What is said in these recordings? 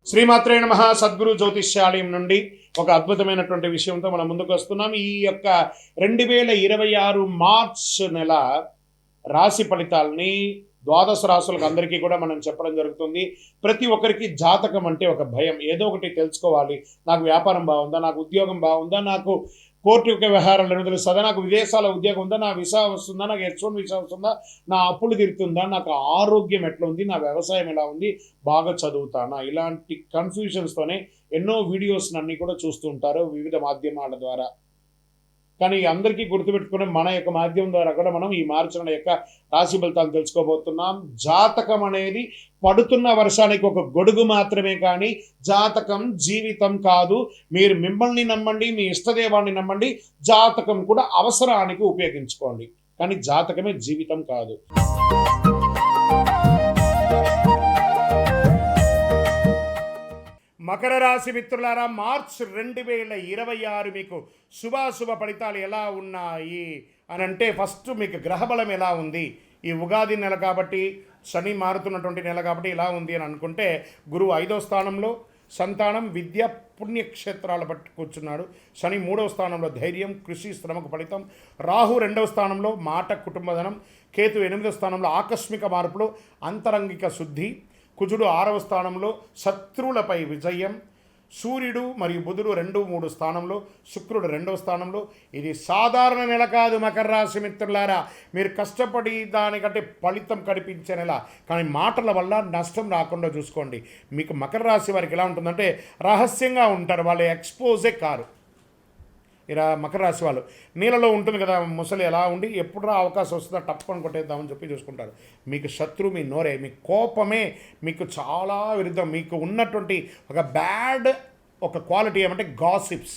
శ్రీమాత్రే నమః. సద్గురు జ్యోతిష్యాలయం నుండి ఒక అద్భుతమైనటువంటి విషయంతో మనం ముందుకు వస్తున్నాం. ఈ యొక్క 2026 మార్చ్ నెల రాశి ఫలితాలని ద్వాదశ రాశులకు అందరికీ కూడా మనం చెప్పడం జరుగుతుంది. ప్రతి ఒక్కరికి జాతకం అంటే ఒక భయం, ఏదో ఒకటి తెలుసుకోవాలి. నాకు వ్యాపారం బాగుందా, నాకు ఉద్యోగం బాగుందా, నాకు కోర్టు యొక్క వ్యవహారాలు తెలుస్తుందా, నాకు విదేశాల ఉద్యోగం ఉందా, నా వీసా వస్తుందా, నాకు H1 వీసా వస్తుందా, నా అప్పులు తీరుతుందా, నాకు ఆరోగ్యం ఎట్లా ఉంది, నా వ్యవసాయం ఎలా ఉంది, బాగా చదువుతానా, ఇలాంటి కన్ఫ్యూజన్స్తోనే ఎన్నో వీడియోస్ అన్నీ కూడా చూస్తూ ఉంటారు వివిధ మాధ్యమాల ద్వారా. కానీ అందరికీ గుర్తుపెట్టుకునే మన యొక్క మాధ్యమం ద్వారా కూడా మనం ఈ మార్చి నెల యొక్క రాశి ఫలితాలు తెలుసుకోబోతున్నాం. జాతకం అనేది పడుతున్న వర్షానికి ఒక గొడుగు మాత్రమే, కానీ జాతకం జీవితం కాదు. మీరు మిమ్మల్ని నమ్మండి, మీ ఇష్టదేవాన్ని నమ్మండి, జాతకం కూడా అవసరానికి ఉపయోగించుకోండి, కానీ జాతకమే జీవితం కాదు. మకర రాశి మిత్రులారా, మార్చ్ 2026 మీకు శుభాశుభ ఫలితాలు ఎలా ఉన్నాయి అని అంటే, ఫస్ట్ మీకు గ్రహబలం ఎలా ఉంది. ఈ ఉగాది నెల కాబట్టి, శని మారుతున్నటువంటి నెల కాబట్టి ఇలా ఉంది అని అనుకుంటే, గురువు 5వ స్థానంలో సంతానం, విద్య, పుణ్యక్షేత్రాలు బట్టి కూర్చున్నాడు. శని 3వ స్థానంలో ధైర్యం, కృషి, శ్రమకు ఫలితం. రాహు 2వ స్థానంలో మాట, కుటుంబధనం. కేతు 8వ స్థానంలో ఆకస్మిక మార్పులు, అంతరంగిక శుద్ధి. కుజుడు 6వ స్థానంలో శత్రువులపై విజయం. సూర్యుడు మరియు బుధుడు 2, 3 స్థానంలో, శుక్రుడు 2వ స్థానంలో. ఇది సాధారణ నెల కాదు మకర రాశి మిత్రులారా. మీరు కష్టపడి దానికంటే ఫలితం కనిపించే నెల, కానీ మాటల వల్ల నష్టం రాకుండా చూసుకోండి. మీకు మకర రాశి వారికి ఎలా ఉంటుందంటే, రహస్యంగా ఉంటారు, వాళ్ళు ఎక్స్పోజే కారు. ఇలా మకర రాశి వాళ్ళు నీళ్ళలో ఉంటుంది కదా ముసలి, ఎలా ఉండి ఎప్పుడు అవకాశం వస్తుందో టప్పని కొట్టేద్దామని చెప్పి చూసుకుంటారు. మీకు శత్రువు మీ నోరే, మీ కోపమే మీకు చాలా విరుద్ధం. మీకు ఉన్నటువంటి ఒక బ్యాడ్ ఒక క్వాలిటీ ఏమంటే గాసిప్స్.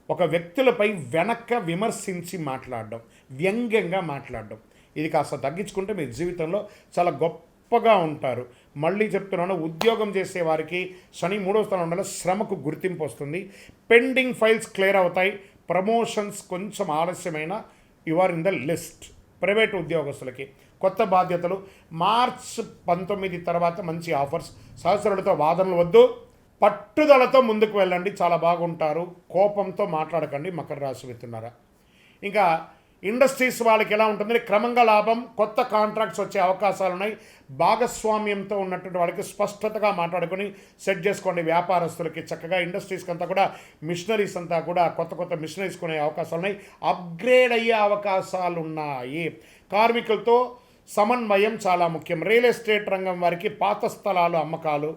ఒక వ్యక్తులపై వెనక్క విమర్శించి మాట్లాడడం, వ్యంగ్యంగా మాట్లాడడం. ఇది కాస్త తగ్గించుకుంటే మీ జీవితంలో చాలా గొప్పగా ఉంటారు. మళ్ళీ చెప్తున్నాను, ఉద్యోగం చేసే వారికి శని 3వ స్థానం ఉండాలి, శ్రమకు గుర్తింపు వస్తుంది. పెండింగ్ ఫైల్స్ క్లియర్ అవుతాయి. ప్రమోషన్స్ కొంచెం ఆలస్యమైన you are in the list. Private ఉద్యోగస్తులకి కొత్త బాధ్యతలు. మార్చ్ 19 తర్వాత మంచి ఆఫర్స్. సహచరులతో వాదనలు వద్దు, పట్టుదలతో ముందుకు వెళ్ళండి, చాలా బాగుంటారు. కోపంతో మాట్లాడకండి మకర రాశి మిత్రులారా. ఇంకా ఇండస్ట్రీస్ వాళ్ళకి ఎలా ఉంటుందంటే, క్రమంగా లాభం, కొత్త కాంట్రాక్ట్స్ వచ్చే అవకాశాలు ఉన్నాయి. భాగస్వామ్యంతో ఉన్నటువంటి వాళ్ళకి స్పష్టతగా మాట్లాడుకొని సెట్ చేసుకోండి. వ్యాపారస్తులకి చక్కగా ఇండస్ట్రీస్కి అంతా కూడా మిషనరీస్ అంతా కూడా కొత్త మిషనరీస్ కొనే అవకాశాలు ఉన్నాయి. అప్గ్రేడ్ అయ్యే అవకాశాలు ఉన్నాయి. కార్మికులతో సమన్వయం చాలా ముఖ్యం. రియల్ ఎస్టేట్ రంగం వారికి పాత స్థలాలు అమ్మకాలు,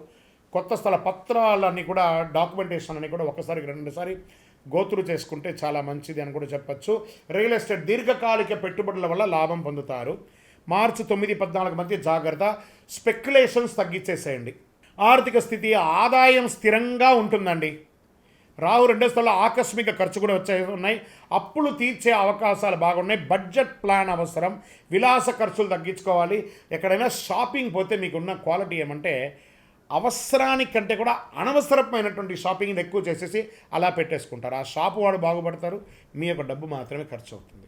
కొత్త స్థల పత్రాలన్నీ కూడా డాక్యుమెంటేషన్ అని కూడా ఒకసారి 2 గోతులు చేసుకుంటే చాలా మంచిది అని కూడా చెప్పచ్చు. రియల్ ఎస్టేట్ దీర్ఘకాలిక పెట్టుబడుల వల్ల లాభం పొందుతారు. మార్చి 9, 14 మధ్య జాగ్రత్త. స్పెక్యులేషన్స్ తగ్గించేసేయండి. ఆర్థిక స్థితి, ఆదాయం స్థిరంగా ఉంటుందండి. రాహు 2వ స్థలంలో ఆకస్మిక ఖర్చు కూడా ఉన్నాయి. అప్పులు తీర్చే అవకాశాలు బాగున్నాయి. బడ్జెట్ ప్లాన్ అవసరం. విలాస ఖర్చులు తగ్గించుకోవాలి. ఎక్కడైనా షాపింగ్ పోతే మీకున్న క్వాలిటీ ఏమంటే, అవసరానికంటే కూడా అనవసరమైనటువంటి షాపింగ్ని ఎక్కువ చేసేసి అలా పెట్టేసుకుంటారు. ఆ షాపు వాడు బాగుపడతారు, మీ యొక్క డబ్బు మాత్రమే ఖర్చు అవుతుంది.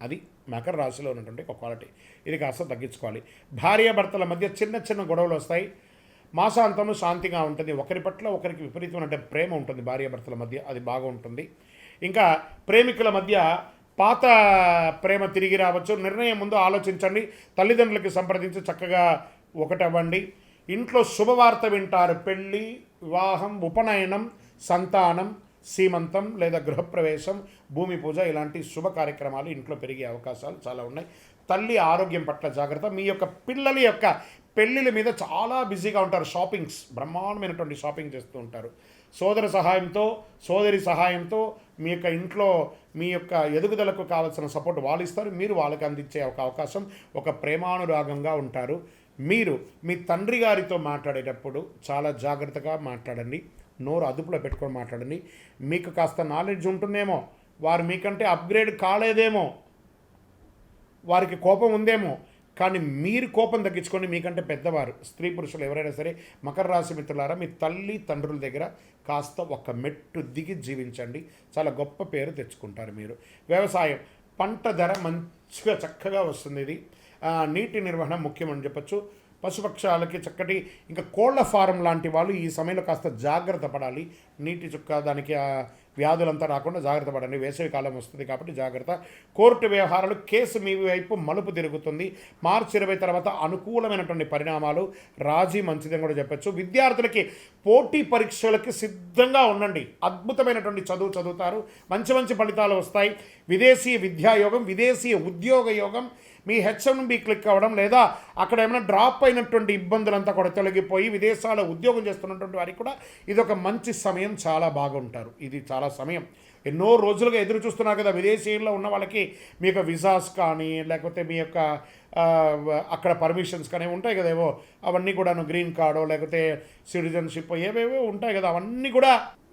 అది మకర రాశిలో ఉన్నటువంటి ఒక క్వాలిటీ. ఇది కాస్త తగ్గించుకోవాలి. భార్యాభర్తల మధ్య చిన్న గొడవలు వస్తాయి. మాసాంతంలో శాంతిగా ఉంటుంది. ఒకరి పట్ల ఒకరికి విపరీతమైన ప్రేమ ఉంటుంది భార్యాభర్తల మధ్య, అది బాగుంటుంది. ఇంకా ప్రేమికుల మధ్య పాత ప్రేమ తిరిగి రావచ్చు. నిర్ణయం ముందు ఆలోచించండి. తల్లిదండ్రులకి సంప్రదించి చక్కగా ఒకటవ్వండి. ఇంట్లో శుభవార్త వింటారు. పెళ్ళి, వివాహం, ఉపనయనం, సంతానం, సీమంతం లేదా గృహప్రవేశం, భూమి పూజ, ఇలాంటి శుభ కార్యక్రమాలు ఇంట్లో పెరిగే అవకాశాలు చాలా ఉన్నాయి. తల్లి ఆరోగ్యం పట్ల జాగ్రత్త. మీ యొక్క పిల్లల యొక్క పెళ్ళిళ్ళ మీద చాలా బిజీగా ఉంటారు. షాపింగ్స్, బ్రహ్మాండమైనటువంటి షాపింగ్ చేస్తూ ఉంటారు. సోదరి సహాయంతో మీ యొక్క ఇంట్లో మీ యొక్క ఎదుగుదలకు కావాల్సిన సపోర్ట్ వాళ్ళు ఇస్తారు, మీరు వాళ్ళకి అందించే ఒక అవకాశం. ఒక ప్రేమానురాగంగా ఉంటారు. మీరు మీ తండ్రి గారితో మాట్లాడేటప్పుడు చాలా జాగ్రత్తగా మాట్లాడండి. నోరు అదుపులో పెట్టుకొని మాట్లాడండి. మీకు కాస్త నాలెడ్జ్ ఉంటుందేమో, వారు మీకంటే అప్గ్రేడ్ కాలేదేమో, వారికి కోపం ఉందేమో, కానీ మీరు కోపం తగ్గించుకొని, మీకంటే పెద్దవారు స్త్రీ పురుషులు ఎవరైనా సరే మకర రాశి మిత్రులారా, మీ తల్లి తండ్రుల దగ్గర కాస్త ఒక మెట్టు దిగి జీవించండి. చాలా గొప్ప పేరు తెచ్చుకుంటారు మీరు. వ్యవసాయం, పంట ధర మంచిగా చక్కగా వస్తుంది. ఇది నీటి నిర్వహణ ముఖ్యమని చెప్పచ్చు. పశుపక్షాలకి చక్కటి, ఇంకా కోళ్ల ఫారం లాంటి వాళ్ళు ఈ సమయంలో కాస్త జాగ్రత్త పడాలి. నీటి చుక్క దానికి వ్యాధులంతా రాకుండా జాగ్రత్త పడండి. వేసవి కాలం వస్తుంది కాబట్టి జాగ్రత్త. కోర్టు వ్యవహారాలు, కేసు మీ వైపు మలుపు తిరుగుతుంది. మార్చి 20 తర్వాత అనుకూలమైనటువంటి పరిణామాలు, రాజీ మంచిదని కూడా చెప్పచ్చు. విద్యార్థులకి పోటీ పరీక్షలకి సిద్ధంగా ఉండండి. అద్భుతమైనటువంటి చదువు చదువుతారు, మంచి మంచి ఫలితాలు వస్తాయి. విదేశీ విద్యాయోగం, విదేశీ ఉద్యోగ యోగం, మీ H1B క్లిక్ అవ్వడం, లేదా అక్కడ ఏమైనా డ్రాప్ అయినటువంటి ఇబ్బందులంతా కూడా తొలగిపోయి విదేశాల్లో ఉద్యోగం చేస్తున్నటువంటి వారికి కూడా ఇది ఒక మంచి సమయం. చాలా బాగుంటారు. ఇది చాలా సమయం. ఎన్నో రోజులుగా ఎదురు చూస్తున్నారు కదా విదేశీయుల్లో ఉన్న వాళ్ళకి. మీ యొక్క విజాస్ కానీ, లేకపోతే మీ యొక్క అక్కడ పర్మిషన్స్ కానీ ఉంటాయి కదా, ఏవో అవన్నీ కూడాను, గ్రీన్ కార్డో లేకపోతే సిటిజన్షిప్ ఏవేవో ఉంటాయి కదా, అవన్నీ కూడా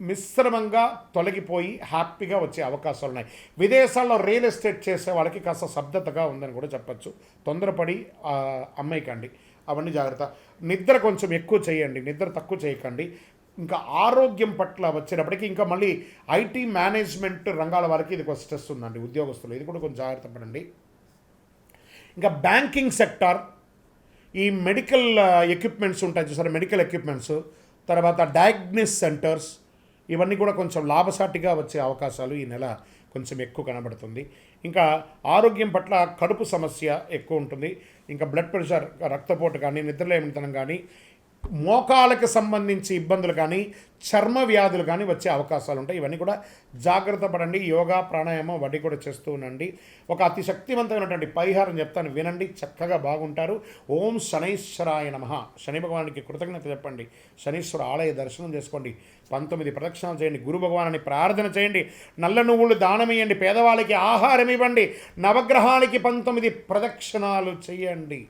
మిశ్రమంగా తొలగిపోయి హ్యాపీగా వచ్చే అవకాశాలు ఉన్నాయి. విదేశాల్లో రియల్ ఎస్టేట్ చేసే వాళ్ళకి కాస్త శబ్దతగా ఉందని కూడా చెప్పచ్చు. తొందరపడి అమ్మేయకండి, అవన్నీ జాగ్రత్త. నిద్ర కొంచెం ఎక్కువ చేయండి, నిద్ర తక్కువ చేయకండి. ఇంకా ఆరోగ్యం పట్ల వచ్చేటప్పటికి ఇంకా మళ్ళీ ఐటీ మేనేజ్మెంట్ రంగాల వారికి ఇది ఒక స్ట్రెస్ ఉందండి, ఉద్యోగస్తులు. ఇది కూడా కొంచెం జాగ్రత్త పడండి. ఇంకా బ్యాంకింగ్ సెక్టార్, ఈ మెడికల్ ఎక్విప్మెంట్స్ ఉంటాయి చూసారా, మెడికల్ ఎక్విప్మెంట్స్, తర్వాత డయాగ్నోస్ సెంటర్స్, ఇవన్నీ కూడా కొంచెం లాభసాటిగా వచ్చే అవకాశాలు ఈ నెల కొంచెం ఎక్కువ కనబడుతుంది. ఇంకా ఆరోగ్యం పట్ల కడుపు సమస్య ఎక్కువ ఉంటుంది. ఇంకా బ్లడ్ ప్రెషర్, రక్తపోటు కానీ, నిద్రలేమితనం కానీ, మోకాలకు సంబంధించి ఇబ్బందులు కానీ, చర్మ వ్యాధులు కానీ వచ్చే అవకాశాలు ఉంటాయి. ఇవన్నీ కూడా జాగ్రత్త పడండి. యోగా, ప్రాణాయామం వడ్డీ కూడా చేస్తూ ఉండండి. ఒక అతి శక్తివంతమైనటువంటి పరిహారం చెప్తాను, వినండి, చక్కగా బాగుంటారు. ఓం శనైశ్వరాయ నమః. శని భగవానికి కృతజ్ఞత చెప్పండి. శనీశ్వర ఆలయ దర్శనం చేసుకోండి. 19 ప్రదక్షిణాలు చేయండి. గురు భగవాన్ని ప్రార్థన చేయండి. నల్ల నువ్వులు దానం ఇవ్వండి. పేదవాళ్ళకి ఆహారం ఇవ్వండి. నవగ్రహాలకి 19 ప్రదక్షిణాలు చేయండి.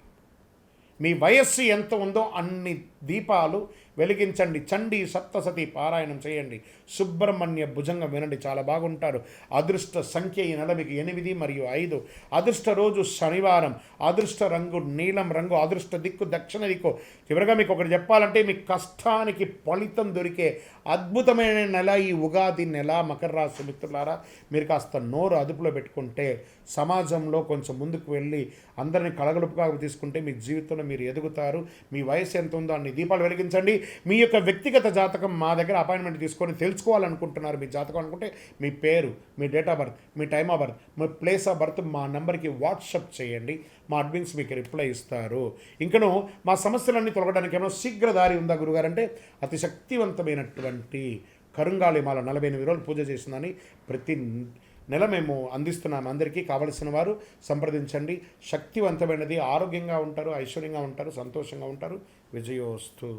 మీ వయస్సు ఎంత ఉందో అన్ని దీపాలు వెలిగించండి. చండీ సప్తసతి పారాయణం చేయండి. సుబ్రహ్మణ్య భుజంగం వినండి, చాలా బాగుంటారు. అదృష్ట సంఖ్య ఈ నెల మీకు 8 మరియు 5. అదృష్ట రోజు శనివారం. అదృష్ట రంగు నీలం రంగు. అదృష్ట దిక్కు దక్షిణ దిక్కు. చివరిగా మీకు ఒకటి చెప్పాలంటే, మీ కష్టానికి ఫలితం దొరికే అద్భుతమైన నెల ఈ ఉగాది నెల. మకర రాశి మిత్రులారా, మీరు కాస్త నోరు అదుపులో పెట్టుకుంటే, సమాజంలో కొంచెం ముందుకు వెళ్ళి అందరినీ కలగలుపుగా తీసుకుంటే మీ జీవితంలో మీరు ఎదుగుతారు. మీ వయసు ఎంత ఉందో అన్ని దీపాలు వెలిగించండి. మీ యొక్క వ్యక్తిగత జాతకం మా దగ్గర అపాయింట్మెంట్ తీసుకొని తెలుసుకోవాలనుకుంటున్నారు మీ జాతకం అనుకుంటే, మీ పేరు, మీ డేట్ ఆఫ్ బర్త్, మీ టైమ్ ఆఫ్ బర్త్, మీ ప్లేస్ ఆఫ్ బర్త్ మా నెంబర్కి వాట్సాప్ చేయండి. మా అడ్మిన్స్ మీకు రిప్లై ఇస్తారు. ఇంకను మా సమస్యలన్నీ తొలగడానికి ఏమైనా శీఘ్రదారి ఉందా గురుగారు అంటే, అతి శక్తివంతమైనటువంటి కరుంగాళిమాల 48 రోజులు పూజ చేసిందని ప్రతి నెల మేము అందిస్తున్నాము. అందరికీ కావలసిన వారు సంప్రదించండి. శక్తివంతమైనది. ఆరోగ్యంగా ఉంటారు, ఐశ్వర్యంగా ఉంటారు, సంతోషంగా ఉంటారు. విజయోస్తు.